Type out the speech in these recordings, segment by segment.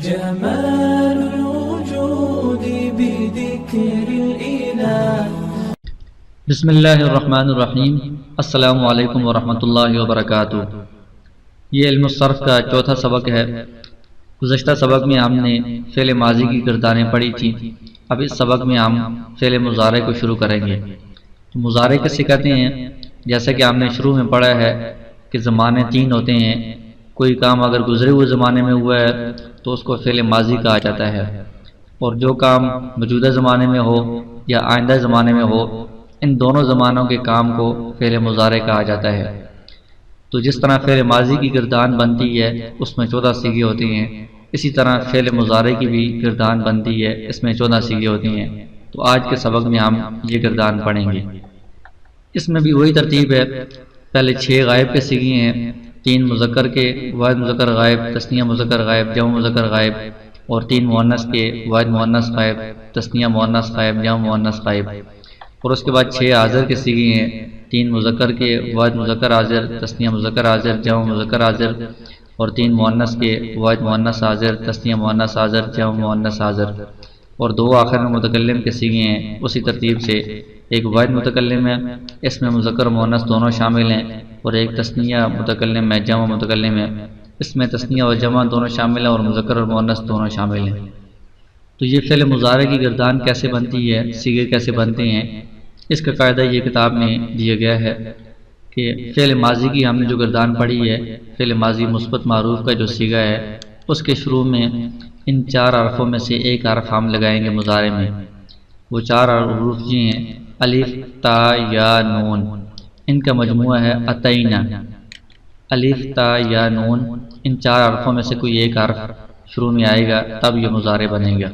جمال الوجود بذكر الإله. بسم اللہ الرحمن الرحیم. السلام علیکم ورحمۃ اللہ وبرکاتہ. یہ علم الصرف کا چوتھا سبق ہے. گزشتہ سبق میں ہم نے فعل ماضی کی گردانیں پڑھی تھیں. اب اس سبق میں ہم فعل مضارع کو شروع کریں گے. تو مضارع کسے کہتے ہیں؟ جیسا کہ ہم نے شروع میں پڑھا ہے کہ زمانے تین ہوتے ہیں. کوئی کام اگر گزرے ہوئے زمانے میں ہوا ہے تو اس کو فعل ماضی کہا جاتا ہے، اور جو کام موجودہ زمانے میں ہو یا آئندہ زمانے میں ہو، ان دونوں زمانوں کے کام کو فعل مضارع کہا جاتا ہے. تو جس طرح فعل ماضی کی گردان بنتی ہے اس میں 14 صیغے ہوتے ہیں، اسی طرح فعل مضارع کی بھی گردان بنتی ہے، اس میں 14 صیغے ہوتی ہیں. تو آج کے سبق میں ہم یہ گردان پڑھیں گے. اس میں بھی وہی ترتیب ہے. پہلے 6 غائب کے صیغے ہیں، 3 مذکر کے، واحد مذکر غائب، تثنیہ مذکر غائب، جمع مذکر غائب، اور 3 مؤنث کے، واحد مؤنث غائب، تثنیہ مؤنث غائب، جمع مؤنث غائب. اور اس کے بعد 6 حاضر کے صیغے ہیں، 3 مذکر کے، واحد مذکر حاضر، تثنیہ مذکر حاضر، جمع مذکر حاضر، اور 3 مؤنث کے، واحد مؤنث حاضر، تثنیہ مؤنث حاضر، جمع مؤنث حاضر. اور 2 آخر میں متکلم کے صیغے ہیں اسی ترتیب سے. ایک واحد متکلم ہے، اس میں مذکر و مؤنث دونوں شامل ہیں، اور ایک تثنیہ متکلم ہے، جمع متکلم ہے، اس میں تثنیہ و جمع دونوں شامل ہیں اور مذکر اور مؤنث دونوں شامل ہیں. تو یہ فعل مضارع کی گردان کیسے بنتی ہے، صیغے کیسے بنتے ہیں، اس کا قاعدہ یہ کتاب میں دیا گیا ہے کہ فعل ماضی کی ہم نے جو گردان پڑھی ہے، فعل ماضی مثبت معروف کا جو صیغہ ہے، اس کے شروع میں ان 4 حرفوں میں سے ایک حرف ہم لگائیں گے مضارع میں. وہ 4 حروف یہ ہیں: الف، تا، یا، نون. ان کا مجموعہ ہے اتینا. الف، تا، یا، نون، ان 4 حرفوں میں سے کوئی ایک حرف شروع میں آئے گا تب یہ مضارع بنے گا.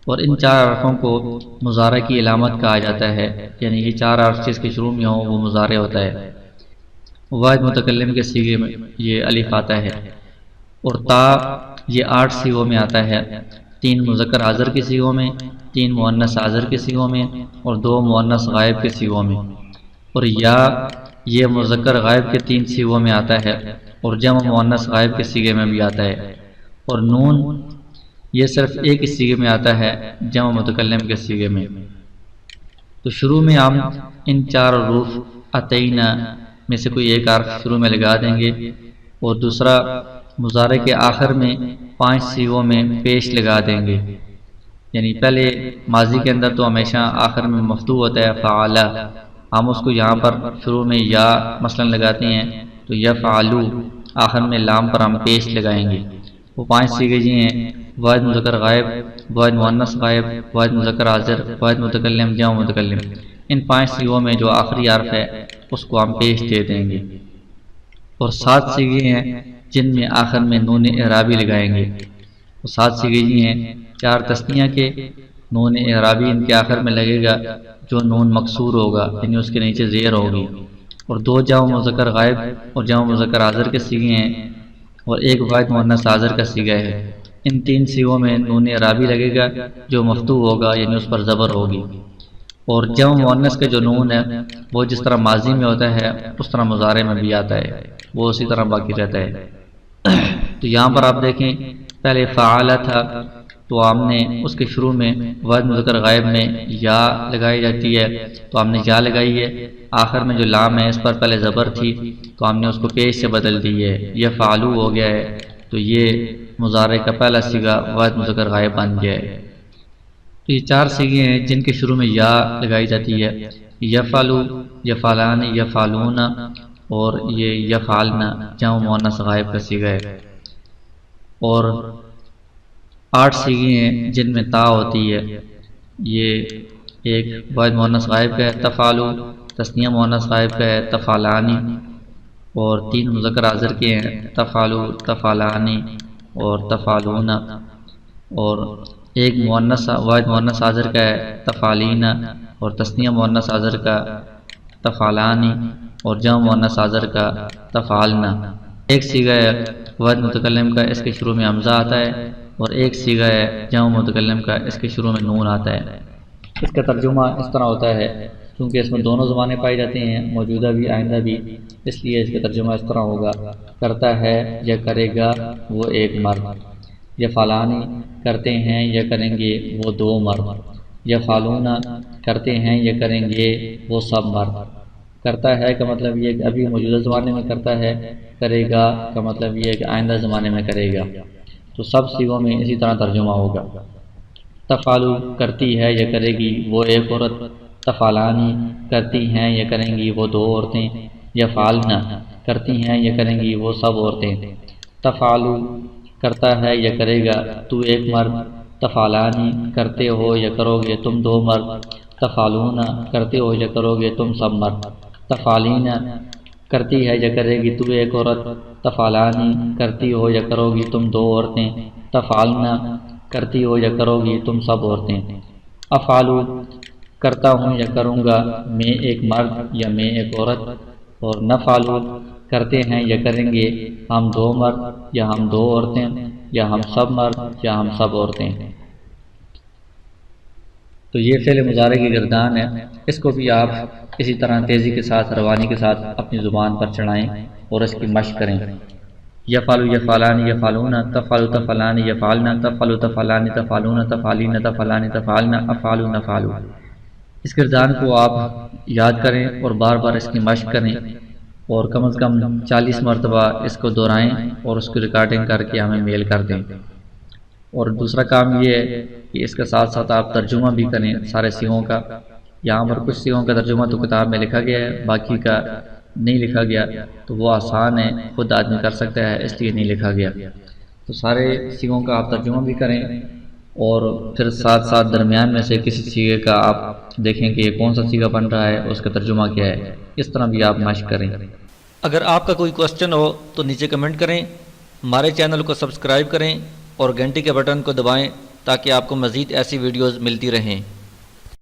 اور ان 4 حرفوں کو مضارع کی علامت کہا جاتا ہے، یعنی یہ 4 حرف جس کے شروع میں ہوں وہ مضارع ہوتا ہے. واحد متکلم کے صیغے میں یہ الف آتا ہے. اور تا یہ 8 صیغوں میں آتا ہے، 3 مذکر حاضر کے صیغوں میں، 3 مؤنث حاضر کے صیغوں میں، اور 2 مؤنث غائب کے صیغوں میں. اور یا یہ مذکر غائب کے 3 صیغوں میں آتا ہے، اور جمع مؤنث غائب کے صیغے میں بھی آتا ہے. اور نون یہ صرف ایک ہی صیغے میں آتا ہے، جمع متکلم کے صیغے میں. تو شروع میں ہم ان 4 حروف اتینا میں سے کوئی ایک حرف شروع میں لگا دیں گے، اور دوسرا مضارع کے آخر میں 5 صیغوں میں پیش لگا دیں گے. یعنی پہلے ماضی کے اندر تو ہمیشہ آخر میں مفتوح ہوتا ہے فعلا، ہم اس کو یہاں پر شروع میں یا مثلا لگاتے ہیں تو یفعلو، آخر میں لام پر ہم پیش لگائیں گے. وہ 5 صیغے یہ ہیں: واحد مذکر غائب، واحد مؤنث غائب، واحد مذکر حاضر، واحد متکلم، جمع متکلم. ان 5 صیغوں میں جو آخری حرف ہے اس کو ہم پیش دے دیں گے. اور 7 صیغے ہیں جن میں آخر میں نون اعرابی لگائیں گے. وہ 7 صیغے یہ ہیں: 4 تثنیہ کے، نون اعرابی ان کے آخر میں لگے گا جو نون مکسور ہوگا، یعنی اس کے نیچے زیر ہوگی. اور 2 جمع مذکر غائب اور جمع مذکر حاضر کے صیغے ہیں، اور 1 واحد مؤنث حاضر کا صیغہ ہے. ان 3 صیغوں میں نون اعرابی لگے گا جو مفتوح ہوگا، یعنی اس پر زبر ہوگی. اور جمع مؤنث کا جو نون ہے وہ جس طرح ماضی میں ہوتا ہے اس طرح مضارع میں بھی آتا ہے، وہ اسی طرح باقی رہتا ہے. تو یہاں پر آپ دیکھیں پہلے فعال تھا تو ہم نے اس کے شروع میں واحد مذکر غائب میں یا لگائی جاتی ہے تو ہم نے یا لگائی ہے. آخر میں جو لام ہے اس پر پہلے زبر تھی تو ہم نے اس کو پیش سے بدل دی ہے، یہ فعلو ہو گیا ہے. تو یہ مضارع کا پہلا صیغہ واحد مذکر غائب بن گیا ہے. تو یہ 4 صیغے ہیں جن کے شروع میں یا لگائی جاتی ہے: یفعلو، یفعلان، یفعلون، اور یہ یفعلنا جمع مؤنث غائب کا صیغہ ہے. اور 8 صیغے ہیں جن میں تا ہوتی ہے. یہ ایک واحد مؤنث غائب کا ہے تفعلو، تثنیہ مؤنث غائب کا ہے تفعلانی، اور 3 مذکر حاضر کے ہیں تفعلو، تفعلانی اور تفعلون. اور 1 مؤنث واحد مؤنث حاضر کا ہے تفعلین، اور تثنیہ مؤنث حاضر کا تفعلانی، اور جمع مؤنث حاضر کا تفعلنا. 1 صیغہ ہے واحد متکلم کا، اس کے شروع میں حمزہ آتا ہے، اور 1 صیغہ ہے جمع متکلم کا، اس کے شروع میں نون آتا ہے. اس کا ترجمہ اس طرح ہوتا ہے کیونکہ اس میں دونوں زبانیں پائی جاتی ہیں، موجودہ بھی آئندہ بھی، اس لیے اس کا ترجمہ اس طرح ہوگا: کرتا ہے یا کرے گا وہ ایک مرد. یفعلانی کرتے ہیں یا کریں گے وہ دو مرد، یفعلون کرتے ہیں یا کریں گے وہ سب مرد۔ کرتا ہے کا مطلب یہ کہ ابھی موجودہ زمانے میں کرتا ہے، کرے گا کا مطلب یہ ہے کہ آئندہ زمانے میں کرے گا۔ تو سب صیغوں میں اسی طرح ترجمہ ہوگا۔ تفعلو کرتی ہے یا کرے گی وہ ایک عورت، تفعلانی کرتی ہیں یا کریں گی وہ دو عورتیں، یفعلن کرتی ہیں یا کریں گی وہ سب عورتیں۔ تفعلو کرتا ہے یا کرے گا تو ایک مرد، تفعلانی کرتے ہو یا کرو گے تم دو مرد، تفعلون کرتے ہو یا کرو گے تم سب مرد۔ تفعلین کرتی ہے یا کرے گی تو ایک عورت، تفعلانی کرتی ہو یا کرو گی تم دو عورتیں، تفعلن کرتی ہو یا کرو گی تم سب عورتیں۔ افعلو کرتا ہوں یا کروں گا میں ایک مرد یا میں ایک عورت، اور نفعلو کرتے ہیں یا کریں گے ہم دو مرد یا ہم دو عورتیں یا ہم سب مرد یا ہم سب عورتیں۔ تو یہ فعل مضارع کی گردان ہے، اس کو بھی آپ اسی طرح تیزی کے ساتھ، روانی کے ساتھ اپنی زبان پر چڑھائیں اور اس کی مشق کریں۔ یفعلو یفعلان یفعلون، تفعلو تفعلان یفعلن، تفعلو تفعلان تفعلون، تفعلین تفعلان تفعلن، افعلو نفعلو۔ اس گردان کو آپ یاد کریں اور بار بار اس کی مشق کریں، اور کم از کم 40 مرتبہ اس کو دہرائیں اور اس کی ریکارڈنگ کر کے ہمیں میل کر دیں۔ اور دوسرا کام یہ ہے کہ اس کے ساتھ ساتھ آپ ترجمہ بھی کریں سارے صیغوں کا۔ یہاں پر کچھ صیغوں کا ترجمہ تو کتاب میں لکھا گیا ہے، باقی کا نہیں لکھا گیا، تو وہ آسان ہے، خود آدمی کر سکتا ہے، اس لیے نہیں لکھا گیا۔ تو سارے صیغوں کا آپ ترجمہ بھی کریں، اور پھر ساتھ ساتھ درمیان میں سے کسی صیغے کا آپ دیکھیں کہ یہ کون سا صیغہ بن رہا ہے، اس کا ترجمہ کیا ہے، اس طرح بھی آپ مشق کریں۔ اگر آپ کا کوئی کوسچن ہو تو نیچے کمنٹ کریں، ہمارے چینل کو سبسکرائب کریں اور گھنٹی کے بٹن کو دبائیں تاکہ آپ کو مزید ایسی ویڈیوز ملتی رہیں۔